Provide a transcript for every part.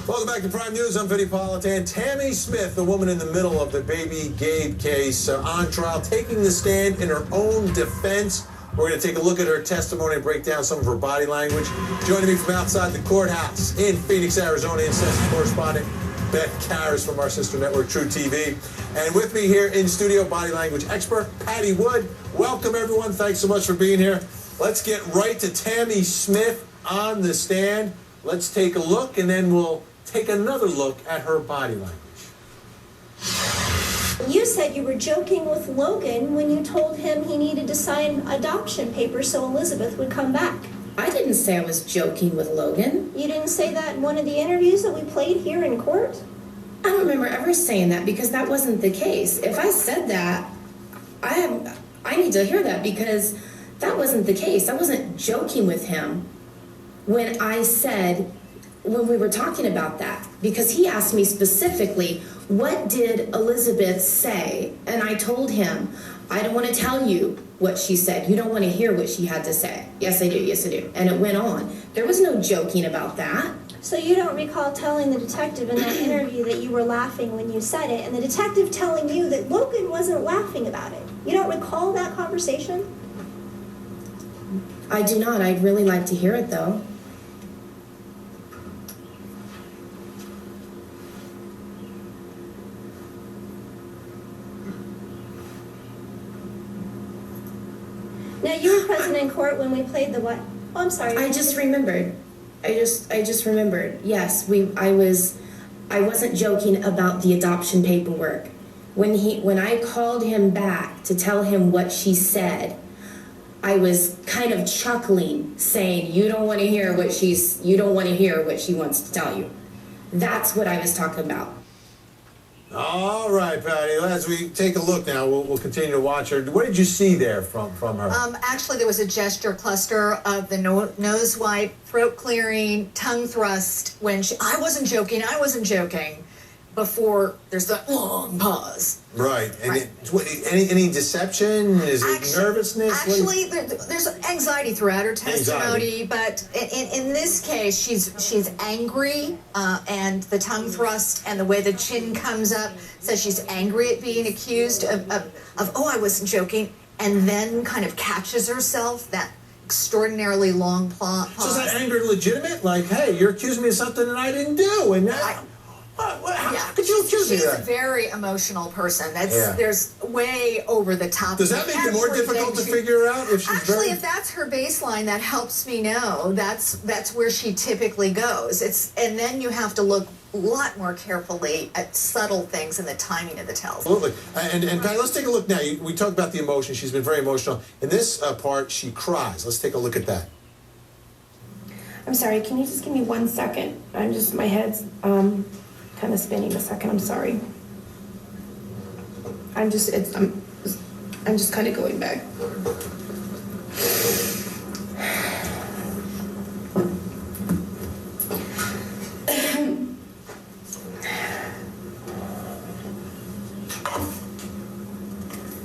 Welcome back to Prime News. I'm Vinnie Politan. Tammi Smith, the woman in the middle of the baby Gabe case, on trial, taking the stand in her own defense. We're going to take a look at her testimony and break down some of her body language. Joining me from outside the courthouse in Phoenix, Arizona, incensed correspondent Beth Karras from our sister network, True TV. And with me here in studio, body language expert Patti Wood. Welcome, everyone. Thanks so much for being here. Let's get right to Tammi Smith on the stand. Let's take a look, and then we'll take another look at her body language. You said you were joking with Logan when you told him he needed to sign adoption papers so Elizabeth would come back. I didn't say I was joking with Logan. You didn't say that in one of the interviews that we played here in court? I don't remember ever saying that because that wasn't the case. If I said that, I need to hear that because that wasn't the case. I wasn't joking with him when we were talking about that, because he asked me specifically, what did Elizabeth say? And I told him, I don't want to tell you what she said. You don't want to hear what she had to say. Yes, I do. Yes, I do. And it went on. There was no joking about that. So you don't recall telling the detective in that interview that you were laughing when you said it, and the detective telling you that Logan wasn't laughing about it. You don't recall that conversation? I do not. I'd really like to hear it, though. Now, you were present in court when we played the what? Oh, I'm sorry. I just remembered. I just remembered. Yes, I wasn't joking about the adoption paperwork. When I called him back to tell him what she said, I was kind of chuckling, saying, you don't want to hear what she wants to tell you. That's what I was talking about. All right, Patti, as we take a look now, we'll continue to watch her. What did you see there from her? Actually, there was a gesture cluster of the nose wipe, throat clearing, tongue thrust. I wasn't joking, before there's that long pause. Right. And any deception? Is it nervousness? Actually, there's anxiety throughout her testimony, but in this case, she's angry, and the tongue thrust and the way the chin comes up says she's angry at being accused of I wasn't joking, and then kind of catches herself, that extraordinarily long pause. So is that anger legitimate? Like, hey, you're accusing me of something that I didn't do, and now... How could you accuse me of that? She's a very emotional person. There's way over the top. Does that make it more difficult to figure out if she's actually, if that's her baseline, that helps me know that's where she typically goes. And then you have to look a lot more carefully at subtle things and the timing of the tells. Absolutely. And Patty, let's take a look now. We talked about the emotion. She's been very emotional. In this part, she cries. Let's take a look at that. I'm sorry, can you just give me 1 second? My head's kind of spinning a second. I'm sorry. I'm just kind of going back.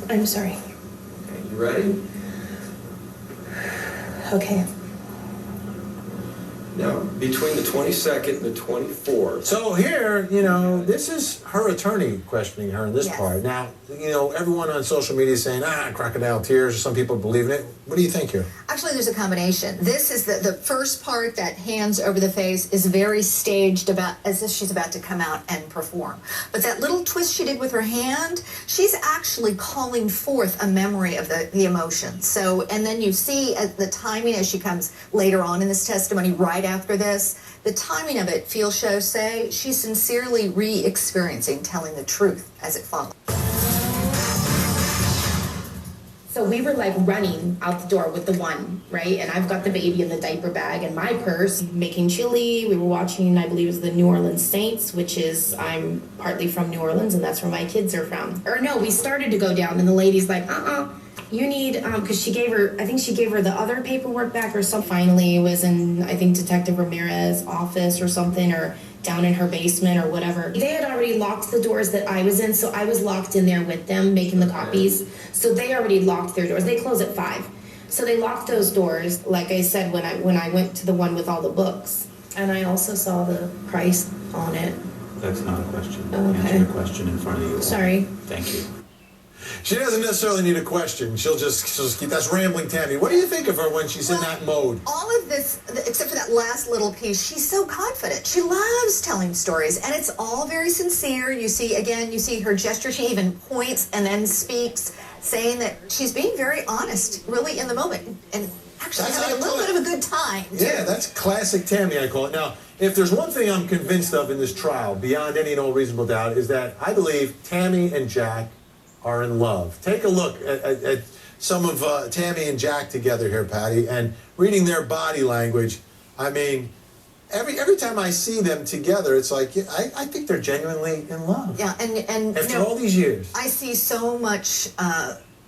I'm sorry. Okay, you ready? Okay. Now, between the 22nd and the 24th. So here, this is her attorney questioning her in this part. Now, everyone on social media is saying, crocodile tears, some people believe in it. What do you think here? Actually, there's a combination. This is the first part, that hands over the face, is very staged, as if she's about to come out and perform. But that little twist she did with her hand, she's actually calling forth a memory of the emotion. So, and then you see the timing as she comes later on in this testimony, right after this, the timing of it, she'll say, she's sincerely re-experiencing telling the truth as it follows. So we were like running out the door with the one, right? And I've got the baby in the diaper bag and my purse, making chili. We were watching, I believe it was the New Orleans Saints, I'm partly from New Orleans and that's where my kids are from. Or no, we started to go down and the lady's like, you need, because she gave her the other paperwork back or something. Finally, it was in, I think, Detective Ramirez's office or something, or down in her basement or whatever. They had already locked the doors that I was in, so I was locked in there with them making the copies. So they already locked their doors. They close at 5. So they locked those doors, like I said, when I went to the one with all the books. And I also saw the price on it. That's not a question. Okay. Answer your question in front of you. Sorry. Thank you. She doesn't necessarily need a question. She'll just keep. That's rambling Tammy. What do you think of her when she's in that mode? All of this, except for that last little piece, she's so confident. She loves telling stories, and it's all very sincere. You see her gesture. She even points and then speaks, saying that she's being very honest, really in the moment, and actually having a little bit of a good time, too. Yeah, that's classic Tammy, I call it. Now, if there's one thing I'm convinced of in this trial, beyond any and all reasonable doubt, is that I believe Tammy and Jack are in love. Take a look at some of Tammy and Jack together here, Patti, and reading their body language. I mean, every time I see them together, it's like, I think they're genuinely in love. Yeah, and after all these years. I see so much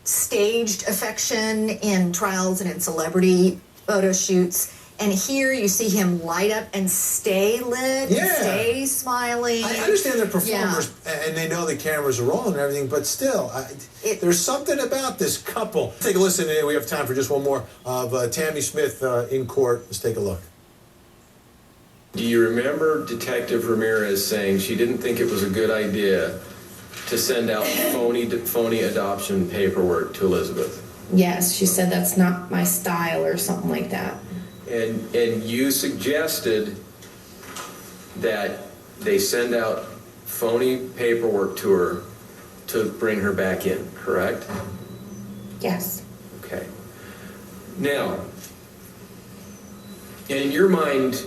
staged affection in trials and in celebrity photo shoots. And here you see him light up and stay lit, and stay smiling. I understand they're performers and they know the cameras are rolling and everything, but still, there's something about this couple. Take a listen. We have time for just one more of Tammi Smith in court. Let's take a look. Do you remember Detective Ramirez saying she didn't think it was a good idea to send out phony adoption paperwork to Elizabeth? Yes, she said that's not my style or something like that. And you suggested that they send out phony paperwork to her to bring her back in, correct? Yes. Okay. Now, in your mind,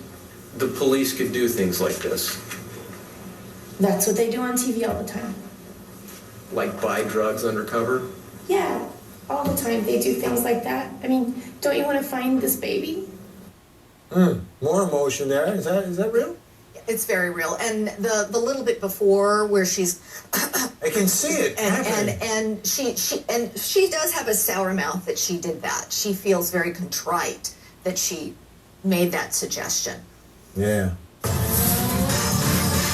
the police could do things like this? That's what they do on TV all the time. Like buy drugs undercover? Yeah, all the time they do things like that. I mean, don't you want to find this baby? More emotion there. Is that real? It's very real. And the little bit before where she's I can see it. and she does have a sour mouth that she did that. She feels very contrite that she made that suggestion. Yeah.